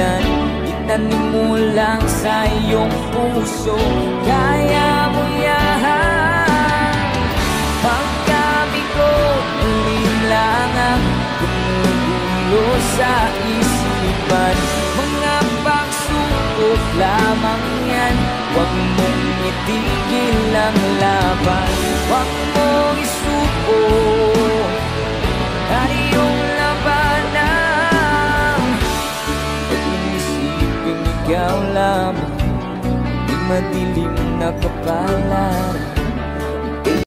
ulan, itanim mo lang sa iyong puso. Kaya mo yan. Pagkabigo, uling ang gumugulo sa isipan. Mga pagsubok lamang yan, huwag mong itigil ang laban. Huwag mong isuko ang iyong labanan. Huwag mong isipin ikaw lamang, di madilim na kapalaran.